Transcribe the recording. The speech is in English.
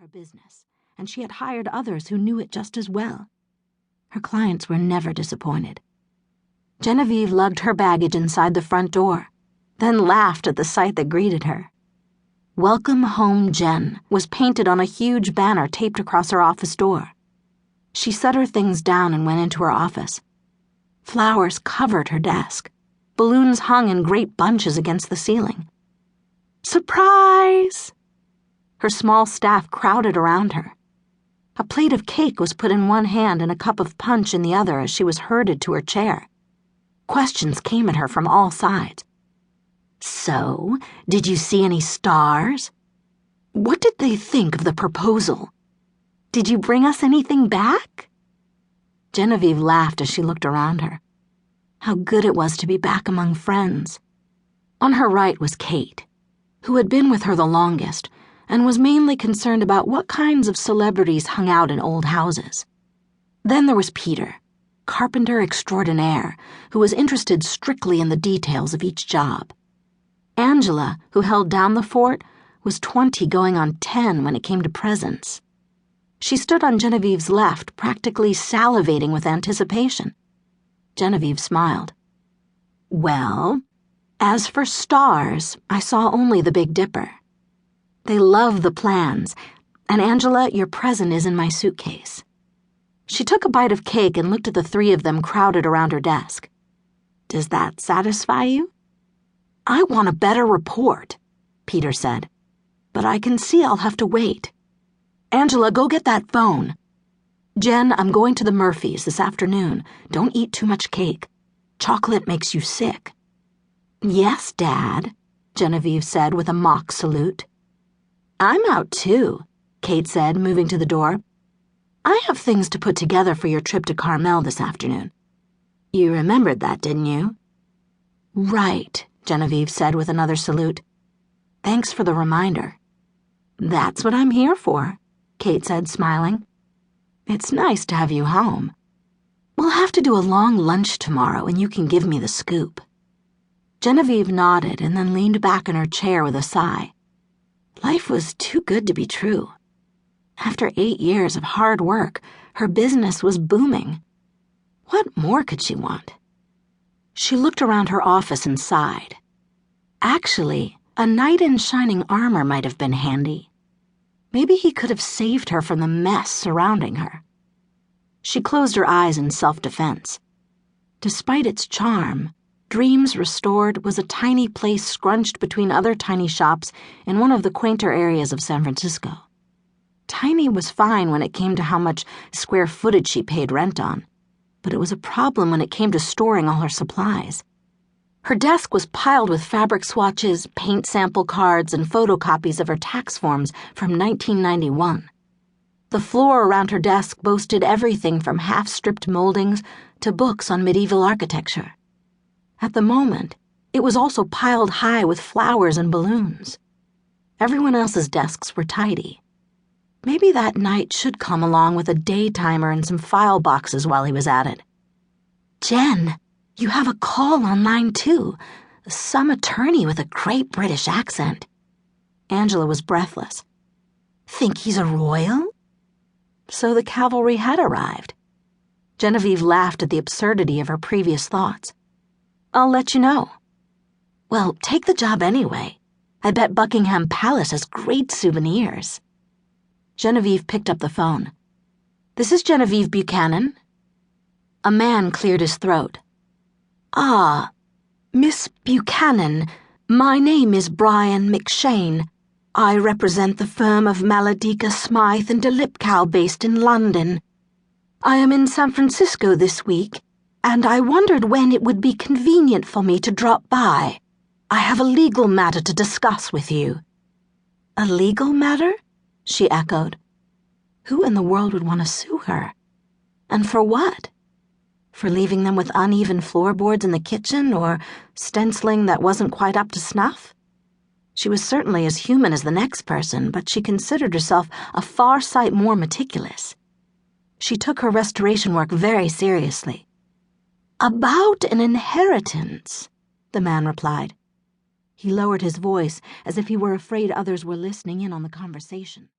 her business, and she had hired others who knew it just as well. Her clients were never disappointed. Genevieve lugged her baggage inside the front door, then laughed at the sight that greeted her. "Welcome Home, Jen" was painted on a huge banner taped across her office door. She set her things down and went into her office. Flowers covered her desk. Balloons hung in great bunches against the ceiling. Surprise! Her small staff crowded around her. A plate of cake was put in one hand and a cup of punch in the other as she was herded to her chair. Questions came at her from all sides. "So, did you see any stars? What did they think of the proposal? Did you bring us anything back?" Genevieve laughed as she looked around her. How good it was to be back among friends. On her right was Kate, who had been with her the longest and was mainly concerned about what kinds of celebrities hung out in old houses. Then there was Peter, carpenter extraordinaire, who was interested strictly in the details of each job. Angela, who held down the fort, was 20 going on 10 when it came to presents. She stood on Genevieve's left, practically salivating with anticipation. Genevieve smiled. "Well, as for stars, I saw only the Big Dipper. They love the plans, and Angela, your present is in my suitcase." She took a bite of cake and looked at the three of them crowded around her desk. "Does that satisfy you?" "I want a better report," Peter said, "but I can see I'll have to wait. Angela, go get that phone. Jen, I'm going to the Murphys this afternoon. Don't eat too much cake. Chocolate makes you sick." "Yes, Dad," Genevieve said with a mock salute. "I'm out too," Kate said, moving to the door. "I have things to put together for your trip to Carmel this afternoon. You remembered that, didn't you?" "Right," Genevieve said with another salute. "Thanks for the reminder." "That's what I'm here for," Kate said, smiling. "It's nice to have you home. We'll have to do a long lunch tomorrow and you can give me the scoop." Genevieve nodded and then leaned back in her chair with a sigh. Life was too good to be true. After 8 years of hard work, her business was booming. What more could she want? She looked around her office and sighed. Actually, a knight in shining armor might have been handy. Maybe he could have saved her from the mess surrounding her. She closed her eyes in self-defense. Despite its charm, Dreams Restored was a tiny place scrunched between other tiny shops in one of the quainter areas of San Francisco. Tiny was fine when it came to how much square footage she paid rent on, but it was a problem when it came to storing all her supplies. Her desk was piled with fabric swatches, paint sample cards, and photocopies of her tax forms from 1991. The floor around her desk boasted everything from half-stripped moldings to books on medieval architecture. At the moment, it was also piled high with flowers and balloons. Everyone else's desks were tidy. Maybe that knight should come along with a day timer and some file boxes while he was at it. "Jen, you have a call on line 2. Some attorney with a great British accent." Angela was breathless. "Think he's a royal?" So the cavalry had arrived. Genevieve laughed at the absurdity of her previous thoughts. "I'll let you know." "Well, take the job anyway. I bet Buckingham Palace has great souvenirs." Genevieve picked up the phone. "This is Genevieve Buchanan." A man cleared his throat. "Ah, Miss Buchanan, my name is Brian McShane. I represent the firm of Maladika, Smythe and Lipkow based in London. I am in San Francisco this week, and I wondered when it would be convenient for me to drop by. I have a legal matter to discuss with you." "A legal matter?" she echoed. Who in the world would want to sue her? And for what? For leaving them with uneven floorboards in the kitchen or stenciling that wasn't quite up to snuff? She was certainly as human as the next person, but she considered herself a far sight more meticulous. She took her restoration work very seriously. "About an inheritance," the man replied. He lowered his voice as if he were afraid others were listening in on the conversation.